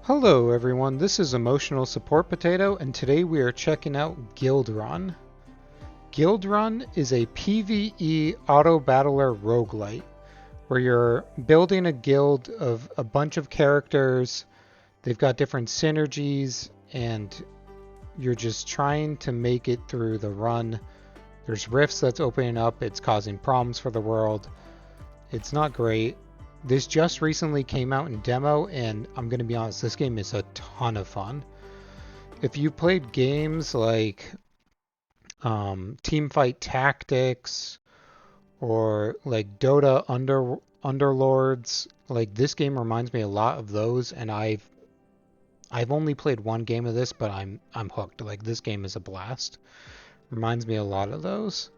Hello everyone, this is Emotional Support Potato, and today we are checking out Guildrun. Guildrun is a PvE auto-battler roguelite, where you're building a guild of a bunch of characters, they've got different synergies, and you're just trying to make it through the run. There's rifts that's opening up, it's causing problems for the world. It's not great. This just recently came out in demo, and I'm going to be honest, this game is a ton of fun. If you played games like Teamfight Tactics or like Dota Underlords, like this game reminds me a lot of those, and I've only played one game of this, but I'm hooked. Like this game is a blast. Reminds me a lot of those.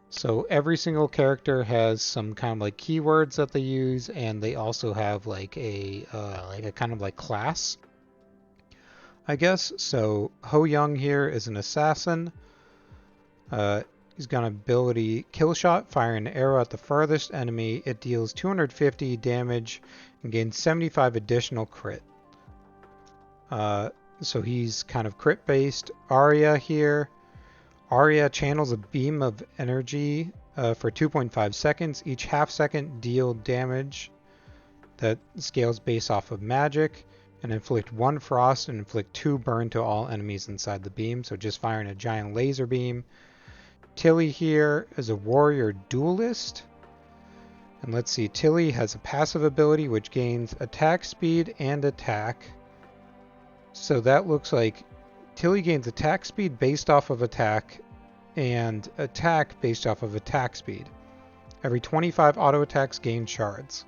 So every single character has some kind of like keywords that they use, and they also have like a kind of like class, I guess. So Ho Young here is an assassin. He's got an ability kill shot, firing an arrow at the farthest enemy. It deals 250 damage and gains 75 additional crit. So he's kind of crit based. Arya here. Arya channels a beam of energy for 2.5 seconds. Each half second deal damage that scales based off of magic, and inflict 1 frost and inflict 2 burn to all enemies inside the beam. So just firing a giant laser beam. Tilly here is a warrior duelist. And let's see, Tilly has a passive ability which gains attack speed and attack. So that looks like Tilly gains attack speed based off of attack, and attack based off of attack speed. Every 25 auto attacks gain shards.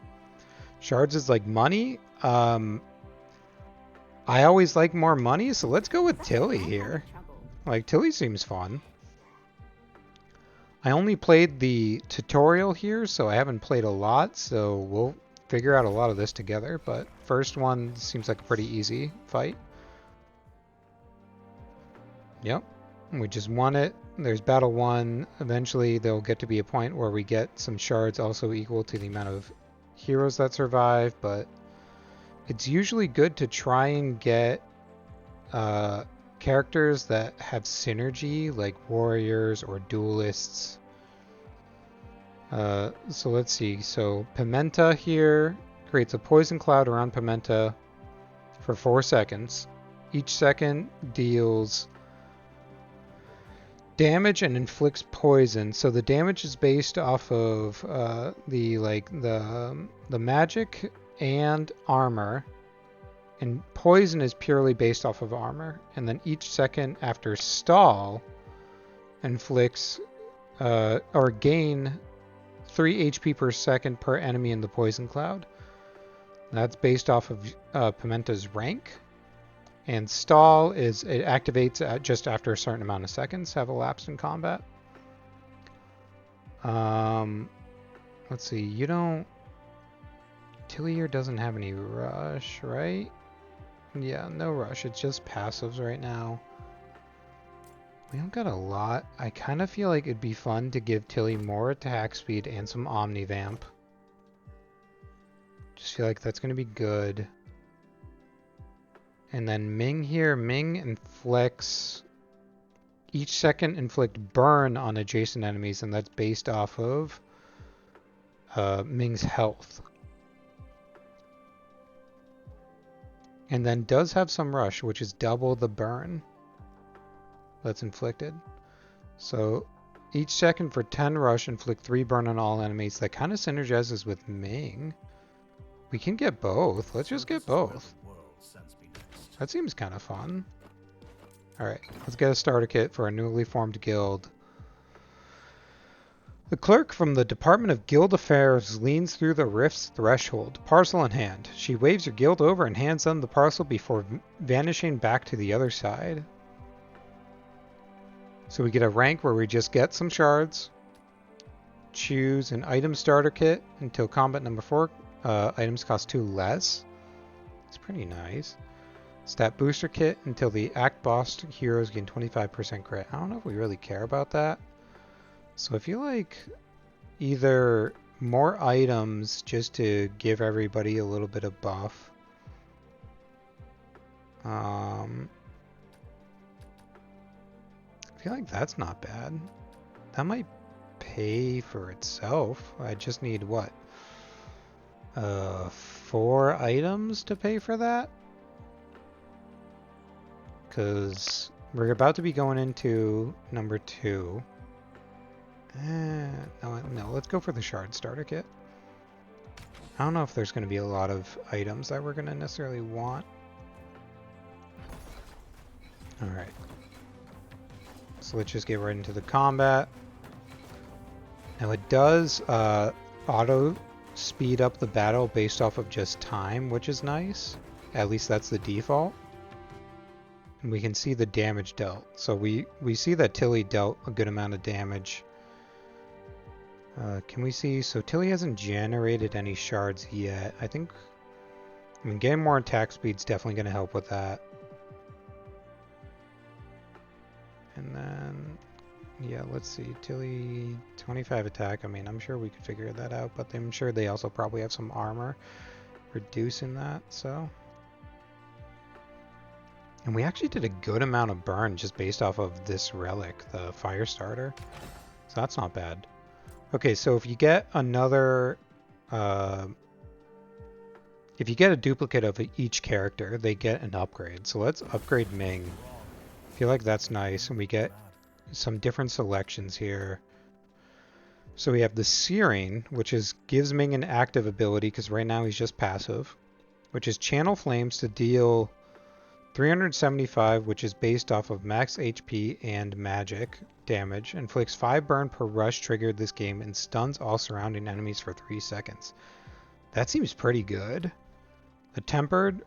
Shards is like money. I always like more money, so let's go with Tilly here. Like, Tilly seems fun. I only played the tutorial here, so I haven't played a lot, so we'll figure out a lot of this together, but first one seems like a pretty easy fight. Yep, we just won it. There's battle 1. Eventually there'll get to be a point where we get some shards also equal to the amount of heroes that survive, but it's usually good to try and get characters that have synergy, like warriors or duelists. So let's see. So Pimenta here creates a poison cloud around Pimenta for 4 seconds. Each second deals damage and inflicts poison. So the damage is based off of the magic and armor, and poison is purely based off of armor. And then each second after stall inflicts or gain 3 HP per second per enemy in the poison cloud. That's based off of Pimenta's rank. And stall is, it activates at just after a certain amount of seconds have elapsed in combat. Let's see, Tilly here doesn't have any rush, right? Yeah, no rush, it's just passives right now. We don't got a lot. I kind of feel like it'd be fun to give Tilly more attack speed and some Omnivamp. Just feel like that's going to be good. And then Ming here, Ming inflicts each second inflict burn on adjacent enemies, and that's based off of Ming's health. And then does have some rush, which is double the burn that's inflicted. So each second for 10 rush, inflict 3 burn on all enemies. That kind of synergizes with Ming. We can get both. Let's just get both. That seems kind of fun. Alright, let's get a starter kit for a newly formed guild. The clerk from the Department of Guild Affairs leans through the rift's threshold, parcel in hand. She waves your guild over and hands them the parcel before vanishing back to the other side. So we get a rank where we just get some shards. Choose an item starter kit until combat number 4. Items cost 2 less. It's pretty nice. Stat booster kit until the act boss heroes gain 25% crit. I don't know if we really care about that. So I feel like either more items just to give everybody a little bit of buff, I feel like that's not bad. That might pay for itself. I just need what? 4 items to pay for that? Because we're about to be going into number 2. No, let's go for the shard starter kit. I don't know if there's going to be a lot of items that we're going to necessarily want. Alright. So let's just get right into the combat. Now it does auto speed up the battle based off of just time, which is nice. At least that's the default. And we can see the damage dealt. So we see that Tilly dealt a good amount of damage. Can we see? So Tilly hasn't generated any shards yet. I mean, getting more attack speed's definitely going to help with that. And then, yeah, let's see. Tilly, 25 attack. I mean, I'm sure we could figure that out, but I'm sure they also probably have some armor reducing that, so. And we actually did a good amount of burn just based off of this relic, the fire starter. So that's not bad. Okay, so if you get another, if you get a duplicate of each character, they get an upgrade. So let's upgrade Ming. I feel like that's nice, and we get some different selections here. So we have the Searing, which gives Ming an active ability, because right now he's just passive, which is Channel Flames to deal 375, which is based off of max HP and magic damage, inflicts 5 burn per rush triggered this game, and stuns all surrounding enemies for 3 seconds. That seems pretty good. The Tempered,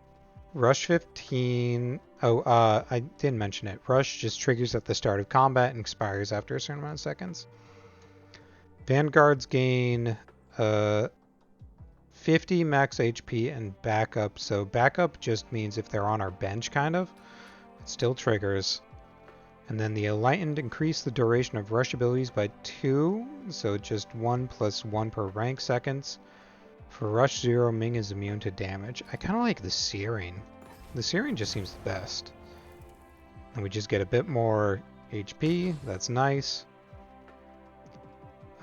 Rush 15... I didn't mention it. Rush just triggers at the start of combat and expires after a certain amount of seconds. Vanguards gain 50 max HP and backup. So backup just means if they're on our bench, kind of. It still triggers. And then the Enlightened increase the duration of rush abilities by 2. So just 1 plus 1 per rank seconds. For Rush 0, Ming is immune to damage. I kind of like the Searing. The Searing just seems the best. And we just get a bit more HP. That's nice.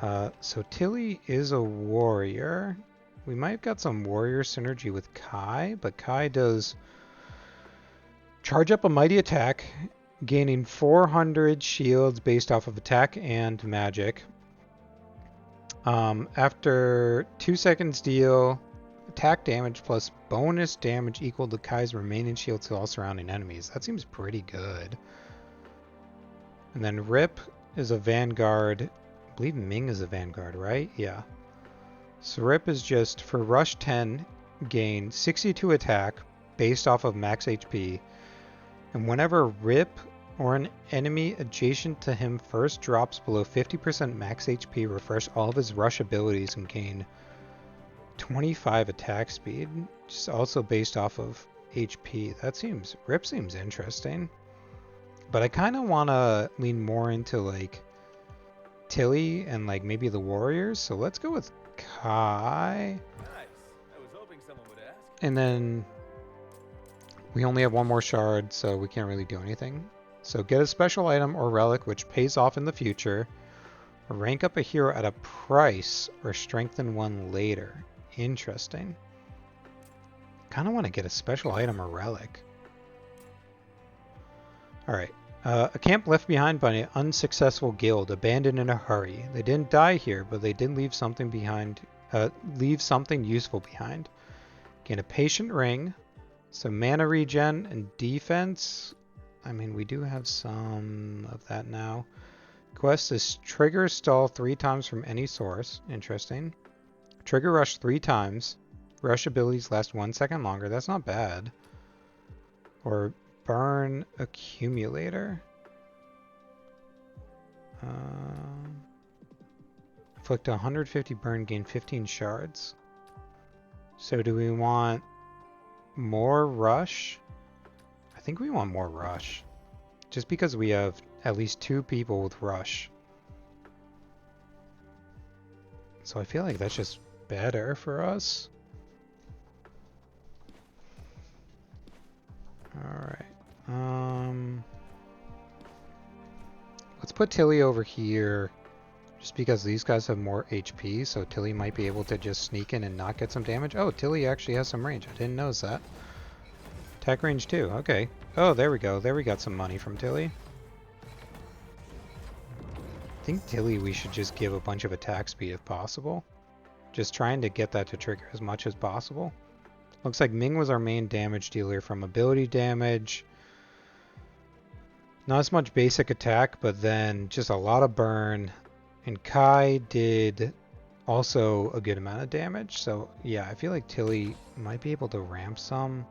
So Tilly is a warrior. We might have got some warrior synergy with Kai, but Kai does charge up a mighty attack, gaining 400 shields based off of attack and magic. After 2 seconds deal attack damage plus bonus damage equal to Kai's remaining shield to all surrounding enemies. That seems pretty good. And then Rip is a Vanguard. I believe Ming is a Vanguard, right? Yeah. So Rip is just, for Rush 10, gain 62 attack based off of max HP. And whenever Rip or an enemy adjacent to him first drops below 50% max HP, refresh all of his rush abilities and gain 25 attack speed, which is also based off of HP. Rip seems interesting. But I kind of want to lean more into like Tilly and like maybe the warriors. So let's go with Kai. Nice. I was hoping someone would ask. And then we only have 1 more shard, so we can't really do anything. So get a special item or relic which pays off in the future. Or rank up a hero at a price or strengthen one later. Interesting. Kind of want to get a special item or relic. Alright. A camp left behind by an unsuccessful guild, abandoned in a hurry. They didn't die here, but they did leave something behind. Leave something useful behind. Gain a patient ring, some mana regen and defense. I mean, we do have some of that now. Quest is trigger stall 3 times from any source. Interesting. Trigger rush 3 times. Rush abilities last 1 second longer. That's not bad. Or burn accumulator. Inflict 150 burn, gain 15 shards. So do we want more rush? I think we want more rush. Just because we have at least 2 people with rush. So I feel like that's just better for us. Alright. put Tilly over here just because these guys have more HP, so Tilly might be able to just sneak in and not get some damage. Oh, Tilly actually has some range. I didn't notice that. Attack range too. Okay. Oh, there we go. There we got some money from Tilly. I think Tilly we should just give a bunch of attack speed if possible. Just trying to get that to trigger as much as possible. Looks like Ming was our main damage dealer from ability damage. Not as much basic attack, but then just a lot of burn. And Kai did also a good amount of damage. So yeah, I feel like Tilly might be able to ramp some.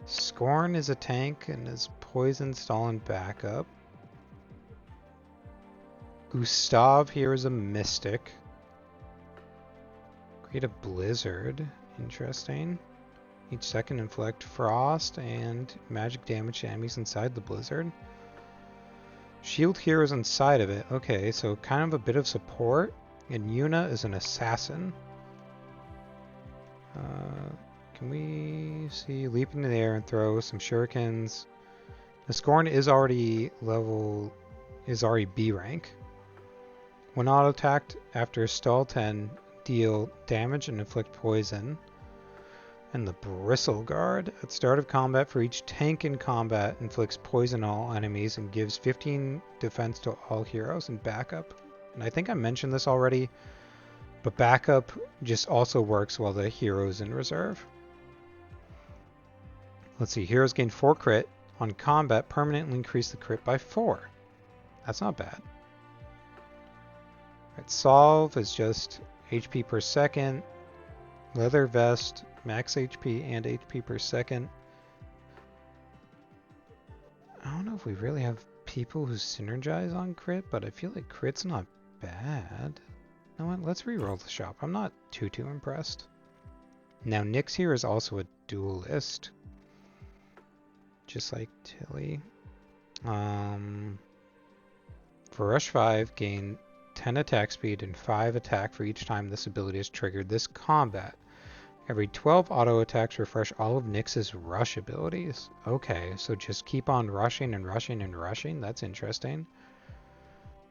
Scorn is a tank and is poison stalling backup. Gustav here is a mystic. Create a blizzard. Interesting. Each second inflict frost and magic damage to enemies inside the blizzard. Shield heroes inside of it. Okay, so kind of a bit of support. And Yuna is an assassin. Can we see leap into the air and throw some shurikens? The Scorn is already B rank. When auto attacked after stall 10, deal damage and inflict poison. And the Bristle Guard. At start of combat, for each tank in combat, inflicts poison on all enemies and gives 15 defense to all heroes and backup. And I think I mentioned this already, but backup just also works while the hero's in reserve. Let's see, heroes gain 4 crit. On combat, permanently increase the crit by 4. That's not bad. Right, Solve is just HP per second. Leather Vest, max HP and HP per second. I don't know if we really have people who synergize on crit, but I feel like crit's not bad. You know what? Let's reroll the shop. I'm not too impressed. Now Nyx here is also a duelist. Just like Tilly. For Rush 5, gain 10 attack speed and 5 attack for each time this ability is triggered this combat. Every 12 auto attacks refresh all of Nyx's rush abilities. Okay, so just keep on rushing and rushing and rushing. That's interesting.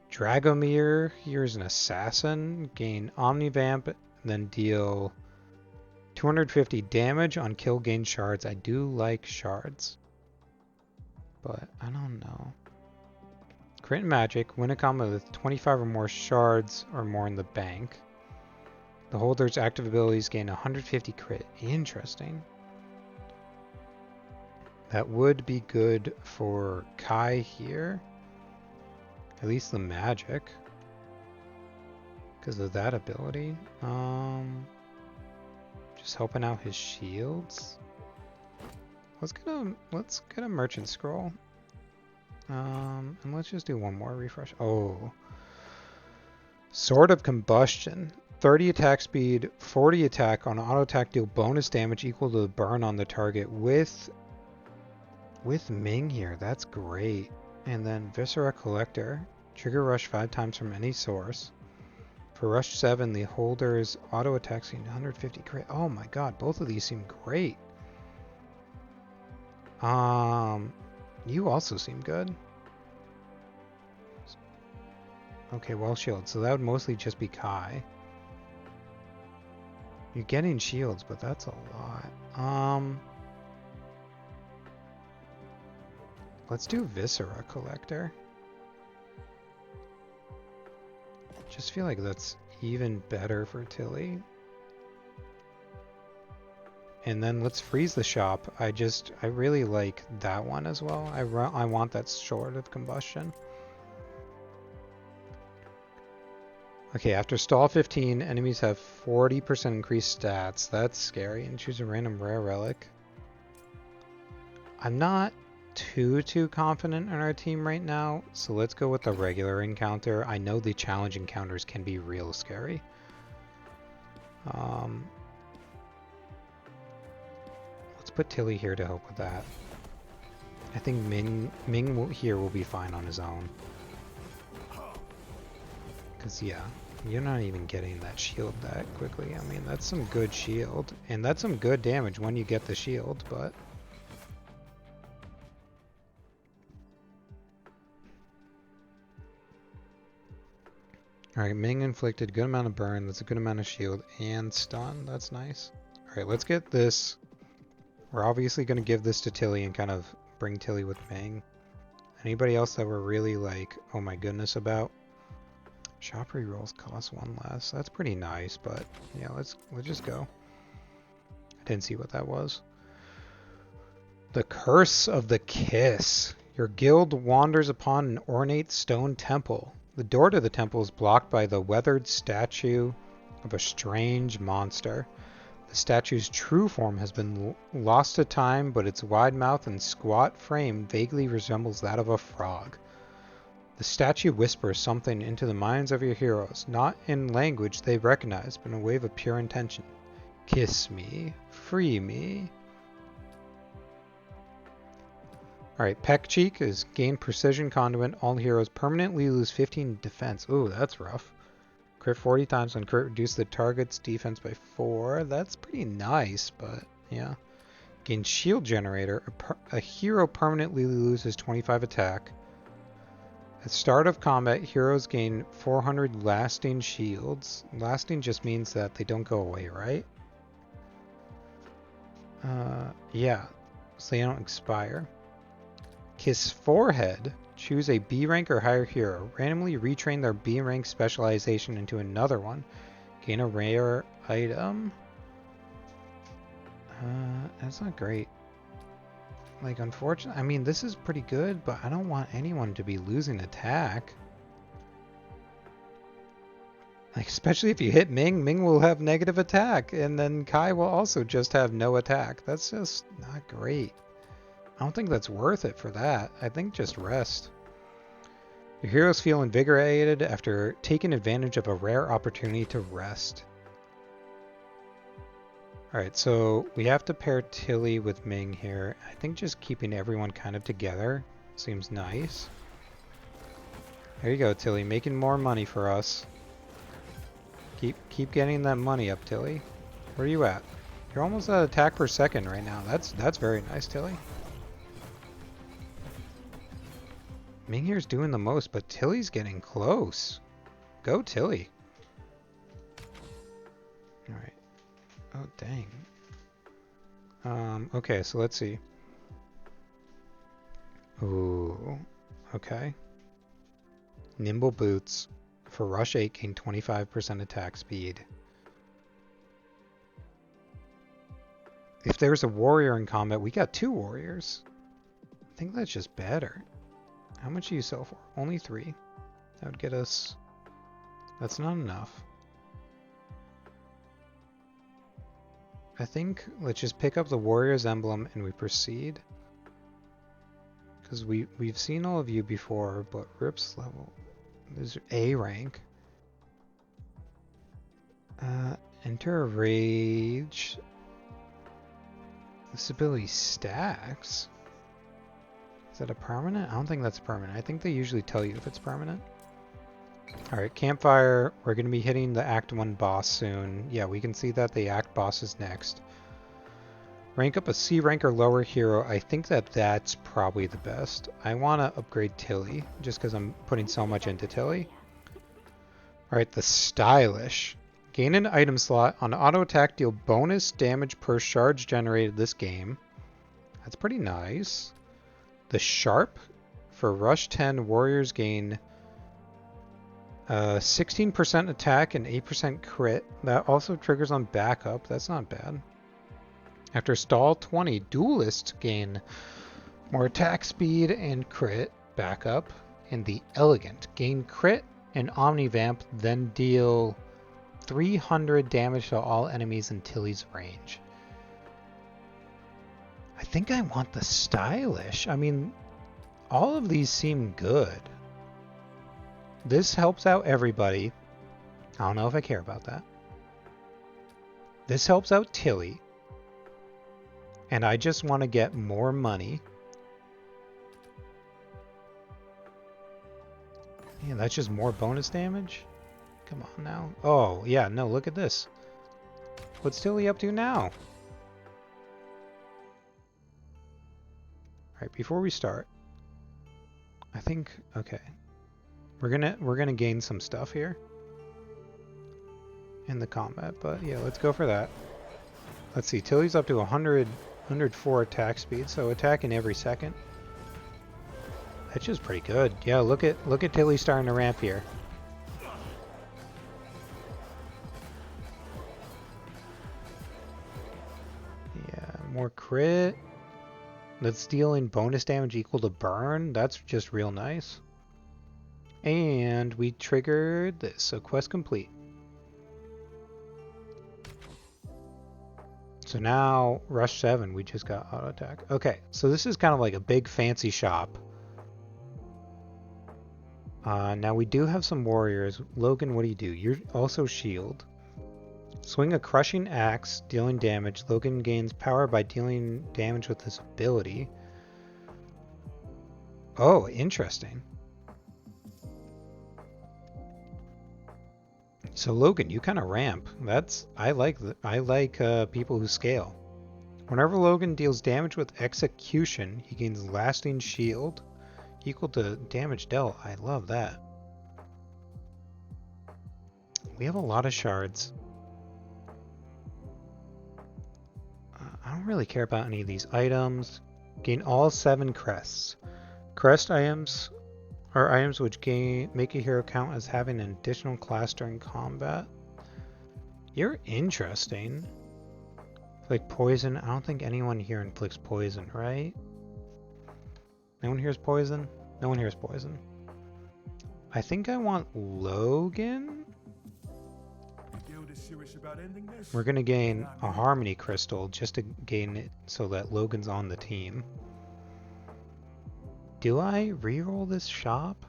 Dragomir here is an assassin. Gain Omnivamp, then deal 250 damage on kill gain shards. I do like shards, but I don't know. Crit magic. Win a combat with 25 or more shards or more in the bank. The holder's active abilities gain 150 crit. Interesting. That would be good for Kai here. At least the magic. Because of that ability. Just helping out his shields. Let's get a merchant scroll. And let's just do one more refresh. Oh. Sword of Combustion. 30 attack speed, 40 attack on auto attack, deal bonus damage equal to the burn on the target with Ming here. That's great. And then Viscera Collector. Trigger rush 5 times from any source. For rush 7, the holder's auto attacks gain 150 crit. Oh my god, both of these seem great. You also seem good. Okay, well shield. So that would mostly just be Kai. You're getting shields, but that's a lot. Let's do Viscera Collector. Just feel like that's even better for Tilly. And then let's freeze the shop. I really like that one as well. I want that Sword of Combustion. Okay, after stall 15, enemies have 40% increased stats. That's scary. And choose a random rare relic. I'm not too confident in our team right now, so let's go with the regular encounter. I know the challenge encounters can be real scary. Let's put Tilly here to help with that. I think Ming here will be fine on his own. Because, yeah, you're not even getting that shield that quickly. I mean, that's some good shield. And that's some good damage when you get the shield, but... Alright, Ming inflicted good amount of burn. That's a good amount of shield and stun. That's nice. Alright, let's get this. We're obviously going to give this to Tilly and kind of bring Tilly with Ming. Anybody else that we're really like, oh my goodness about? Shop rerolls cost 1 less. That's pretty nice, but yeah, let's just go. I didn't see what that was. The Curse of the Kiss. Your guild wanders upon an ornate stone temple. The door to the temple is blocked by the weathered statue of a strange monster. The statue's true form has been lost to time, but its wide mouth and squat frame vaguely resembles that of a frog. The statue whispers something into the minds of your heroes, not in language they recognize, but in a wave of pure intention. Kiss me. Free me. Alright, Peck Cheek is gain precision conduit. All heroes permanently lose 15 defense. Ooh, that's rough. Crit 40 times when crit reduce the target's defense by 4. That's pretty nice, but yeah. Gain shield generator. A hero permanently loses 25 attack. At start of combat, heroes gain 400 lasting shields. Lasting just means that they don't go away, right? Yeah. So they don't expire. Kiss Forehead. Choose a B rank or higher hero. Randomly retrain their B rank specialization into another one. Gain a rare item. That's not great. Like, unfortunately, I mean, this is pretty good, but I don't want anyone to be losing attack. Like, especially if you hit Ming, Ming will have negative attack, and then Kai will also just have no attack. That's just not great. I don't think that's worth it for that. I think just rest. Your heroes feel invigorated after taking advantage of a rare opportunity to rest. Alright, so we have to pair Tilly with Ming here. I think just keeping everyone kind of together seems nice. There you go, Tilly, making more money for us. Keep getting that money up, Tilly. Where are you at? You're almost at attack per second right now. That's very nice, Tilly. Ming here's doing the most, but Tilly's getting close. Go, Tilly. Alright. Oh, dang. Okay, so let's see. Ooh. Okay. Nimble Boots. For Rush 8, gain 25% attack speed. If there's a warrior in combat, we got 2 warriors. I think that's just better. How much do you sell for? Only 3. That would get us... That's not enough. I think let's just pick up the warrior's emblem and we proceed. Because we've seen all of you before, but Rip's level... There's A rank. Enter a rage. This ability stacks. Is that a permanent? I don't think that's permanent. I think they usually tell you if it's permanent. Alright, Campfire. We're going to be hitting the Act 1 boss soon. Yeah, we can see that the Act boss is next. Rank up a C rank or lower hero. I think that's probably the best. I want to upgrade Tilly, just because I'm putting so much into Tilly. Alright, the Stylish. Gain an item slot. On auto attack, deal bonus damage per charge generated this game. That's pretty nice. The Sharp. For Rush 10, warriors gain 16% attack and 8% crit. That also triggers on backup. That's not bad. After stall 20, duelists gain more attack speed and crit backup. And the Elegant. Gain crit and omnivamp, then deal 300 damage to all enemies in Tilly's range. I think I want the Stylish. I mean, all of these seem good. This helps out everybody. I don't know if I care about that. This helps out Tilly. And I just want to get more money. Yeah, that's just more bonus damage? Come on now. Oh, yeah, no, look at this. What's Tilly up to now? Alright, before we start, I think, okay. We're gonna gain some stuff here. in the combat, but yeah, let's go for that. Let's see, Tilly's up to 104 attack speed, so attacking every second. That's just pretty good. Yeah, look at Tilly starting to ramp here. Yeah, more crit. That's dealing bonus damage equal to burn. That's just real nice. And we triggered this, so quest complete. So now, Rush 7, we just got auto attack. Okay, so this is kind of like a big fancy shop. Now we do have some warriors. Logan, what do you do? You're also shield. Swing a crushing axe, dealing damage. Logan gains power by dealing damage with his ability. Oh, interesting. So Logan, you kind of ramp. I like people who scale. Whenever Logan deals damage with execution, he gains lasting shield equal to damage dealt. I love that. We have a lot of shards. I don't really care about any of these items. Gain all 7 crests. Crest items are items which make a hero count as having an additional class during combat. You're interesting. Like poison. I don't think anyone here inflicts poison, right? No one hears poison? No one hears poison. I think I want Logan. We're gonna gain a harmony crystal just to gain it so that Logan's on the team. Do I reroll this shop?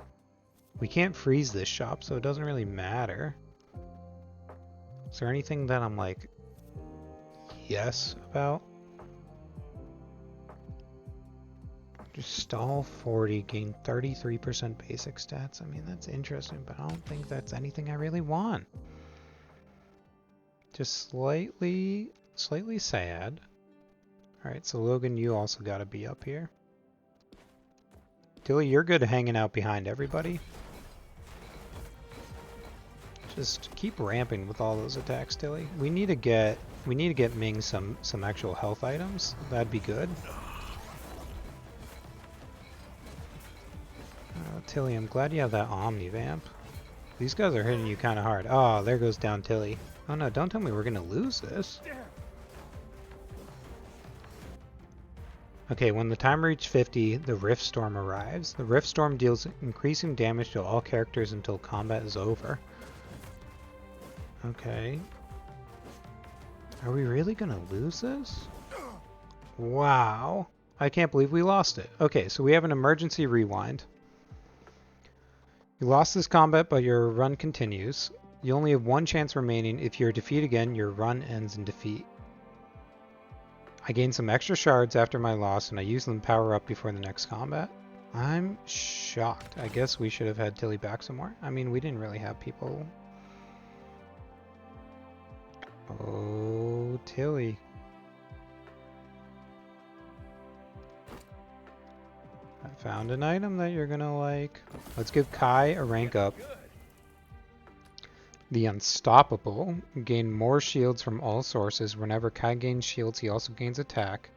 We can't freeze this shop, so it doesn't really matter. Is there anything that I'm like, yes about? Just stall 40, gain 33% basic stats. I mean, that's interesting, but I don't think that's anything I really want. Just slightly sad. Alright, so Logan, you also gotta be up here. Tilly, you're good at hanging out behind everybody. Just keep ramping with all those attacks, Tilly. We need to get Ming some actual health items. That'd be good. Tilly, I'm glad you have that Omni Vamp. These guys are hitting you kind of hard. Oh, there goes down Tilly. Oh no, don't tell me we're gonna lose this. Okay, when the timer reaches 50, the Rift Storm arrives. The Rift Storm deals increasing damage to all characters until combat is over. Okay. Are we really gonna lose this? Wow. I can't believe we lost it. Okay, so we have an emergency rewind. You lost this combat, but your run continues. You only have 1 chance remaining. If you're defeated again, your run ends in defeat. I gained some extra shards after my loss, and I used them to power up before the next combat. I'm shocked. I guess we should have had Tilly back some more. I mean, we didn't really have people. Oh, Tilly. I found an item that you're gonna like. Let's give Kai a rank up. The Unstoppable. Gain more shields from all sources. Whenever Kai gains shields, he also gains attack.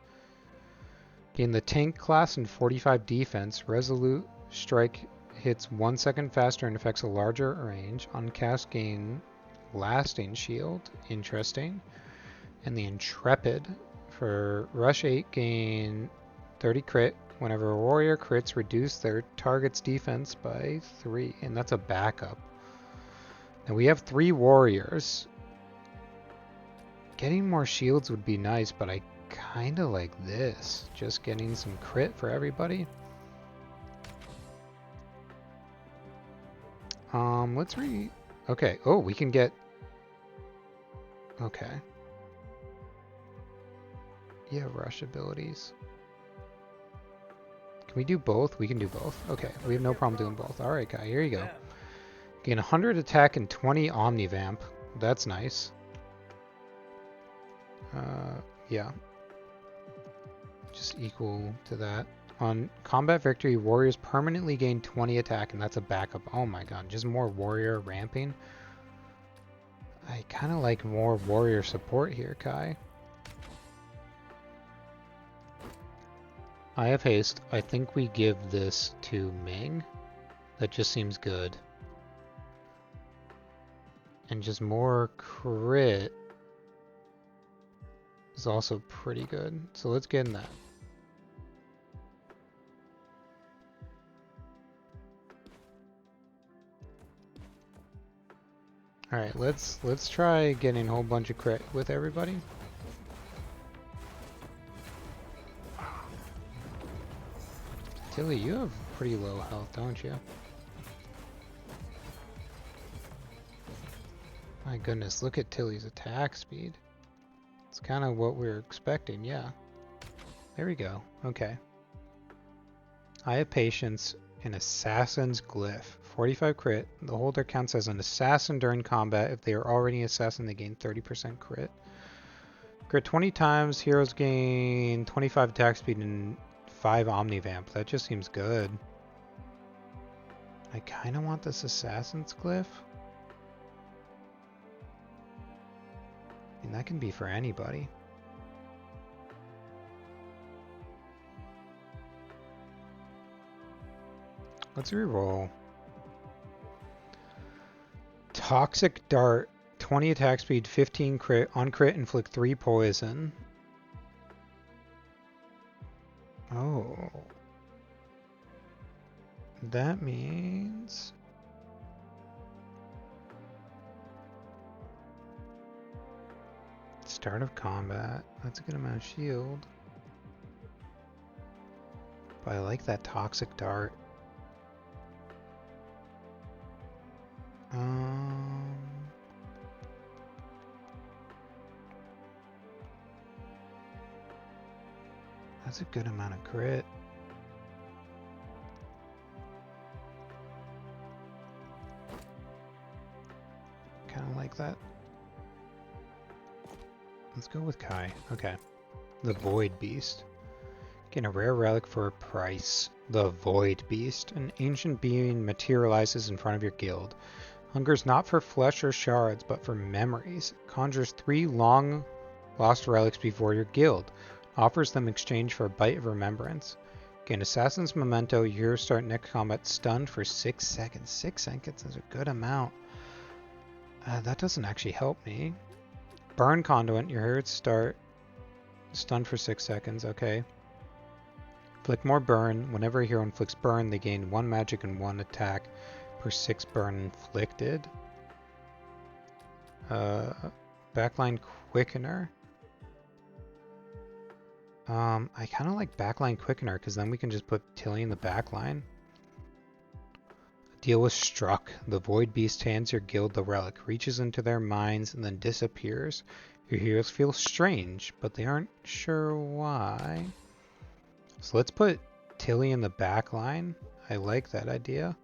Gain the Tank class and 45 defense. Resolute Strike hits 1 second faster and affects a larger range. On cast, gain Lasting Shield. Interesting. And the Intrepid. For Rush 8, gain 30 crit. Whenever a warrior crits, reduce their target's defense by 3. And that's a backup. Now we have 3 warriors. Getting more shields would be nice, but I kind of like this. Just getting some crit for everybody. Let's okay. Oh, we can get... Okay. Yeah, rush abilities. Can we do both? We can do both. Okay, we have no problem doing both. Alright, Kai, here you go. Gain 100 attack and 20 Omni Vamp. That's nice. Yeah. Just equal to that. On combat victory, warriors permanently gain 20 attack, and that's a backup. Oh my god, just more warrior ramping. I kind of like more warrior support here, Kai. I have haste. I think we give this to Ming. That just seems good. And just more crit is also pretty good. So let's get in that. Alright, let's try getting a whole bunch of crit with everybody. Tilly, you have pretty low health, don't you? My goodness, look at Tilly's attack speed. It's kind of what we were expecting, yeah. There we go, okay. I have patience in Assassin's Glyph. 45 crit. The holder counts as an assassin during combat. If they are already an assassin, they gain 30% crit. Crit 20 times. Heroes gain 25 attack speed and 5 Omnivamp. That just seems good. I kind of want this Assassin's Glyph. I mean, that can be for anybody. Let's reroll. Toxic Dart. 20 attack speed, 15 crit. On crit, inflict 3 poison. Oh. That means... Start of combat. That's a good amount of shield. But I like that Toxic Dart. That's a good amount of crit. Kind of like that. Let's go with Kai. Okay. The Void Beast. Get a rare relic for a price. The Void Beast. An ancient being materializes in front of your guild. Hungers not for flesh or shards, but for memories. Conjures 3 long lost relics before your guild. Offers them in exchange for a bite of remembrance. Gain Assassin's Memento. Your heroes start next combat stunned for 6 seconds. 6 seconds is a good amount. That doesn't actually help me. Burn Conduit. Your heroes start stunned for 6 seconds. Okay. Inflict more burn. Whenever a hero inflicts burn, they gain 1 magic and 1 attack per 6 burn inflicted. Backline Quickener. I kind of like Backline Quickener because then we can just put Tilly in the backline. Deal with Struck. The Void Beast hands your guild the relic, reaches into their minds, and then disappears. Your heroes feel strange, but they aren't sure why. So let's put Tilly in the backline. I like that idea.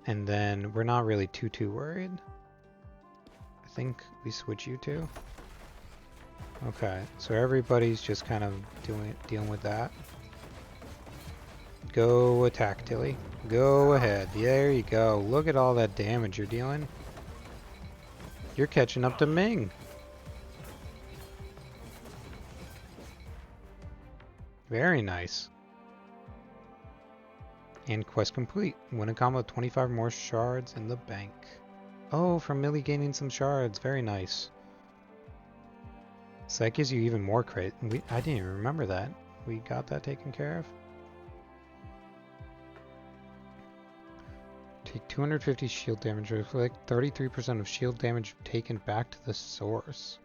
And then we're not really too worried. I think we switch you two. Okay, so everybody's just kind of dealing with that. Go attack, Tilly. Go ahead. There you go. Look at all that damage you're dealing. You're catching up to Ming. Very nice. And quest complete. Win a combo with 25 more shards in the bank. Oh, from Millie gaining some shards. Very nice. So that gives you even more crit. I didn't even remember that. We got that taken care of. Take 250 shield damage. Reflect 33% of shield damage taken back to the source.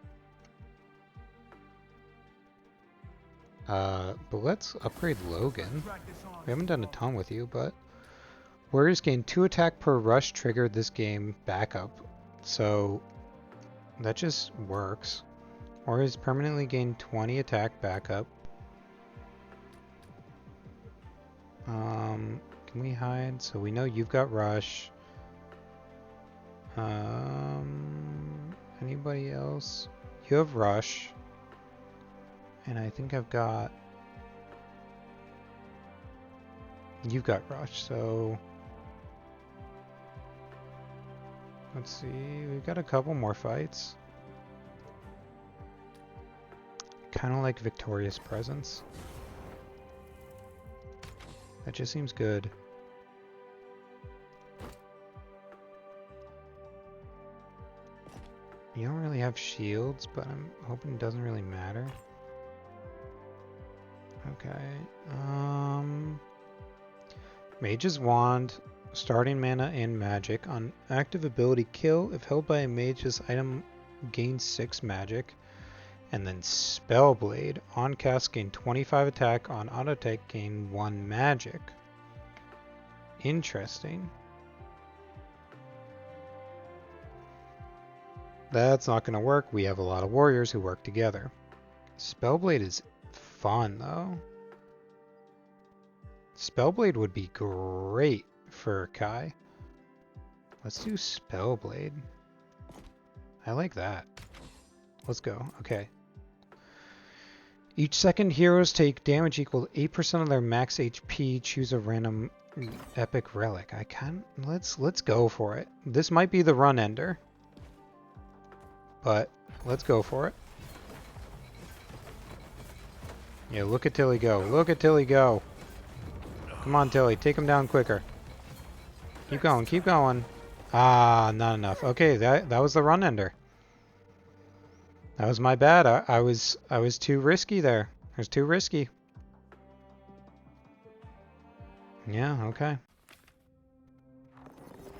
But let's upgrade Logan. We haven't done a ton with you, but... Warriors gain 2 attack per rush triggered this game backup. So... that just works. Warriors permanently gain 20 attack backup. Can we hide? So we know you've got rush. Anybody else? You have rush. And I think I've got... You've got rush, so... Let's see, we've got a couple more fights. Kind of like Victorious Presence. That just seems good. You don't really have shields, but I'm hoping it doesn't really matter. Okay. Mage's Wand, starting mana and magic. On active ability kill, if held by a mage, this item gains 6 magic. And then Spellblade, on cast gain 25 attack, on auto attack gain 1 magic. Interesting. That's not going to work. We have a lot of warriors who work together. Spellblade is fun though. Spellblade would be great for Kai. Let's do Spellblade. I like that. Let's go. Okay. Each second heroes take damage equal to 8% of their max HP. Choose a random epic relic. I can't. Let's go for it. This might be the run ender, but let's go for it. Yeah, look at Tilly go. Look at Tilly go. Come on, Tilly. Take him down quicker. Keep going. Keep going. Ah, not enough. Okay, that was the run ender. That was my bad. I was too risky there. I was too risky. Yeah, okay.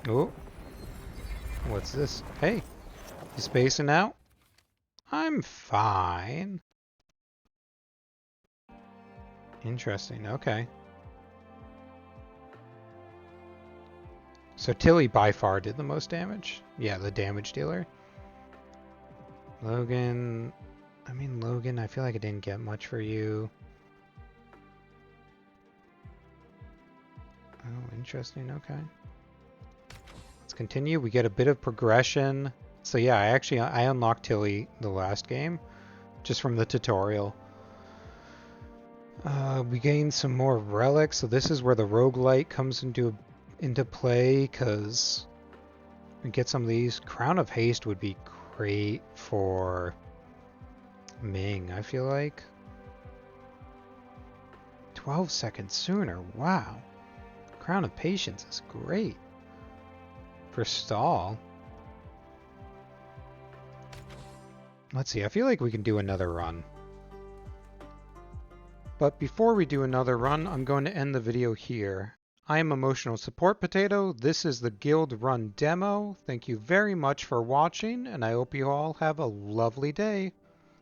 Oh. What's this? Hey. You spacing out? I'm fine. Interesting. Okay. So Tilly by far did the most damage. Yeah, the damage dealer. Logan, Logan, I feel like I didn't get much for you. Oh, interesting, okay. Let's continue. We get a bit of progression. So yeah, I unlocked Tilly the last game, just from the tutorial. We gained some more relics, so this is where the roguelike comes into play, because we get some of these. Crown of Haste would be great for Ming, I feel like. 12 seconds sooner, wow. Crown of Patience is great for stall. Let's see, I feel like we can do another run. But before we do another run, I'm going to end the video here. I am Emotional Support Potato. This is the Guildrun demo. Thank you very much for watching, and I hope you all have a lovely day.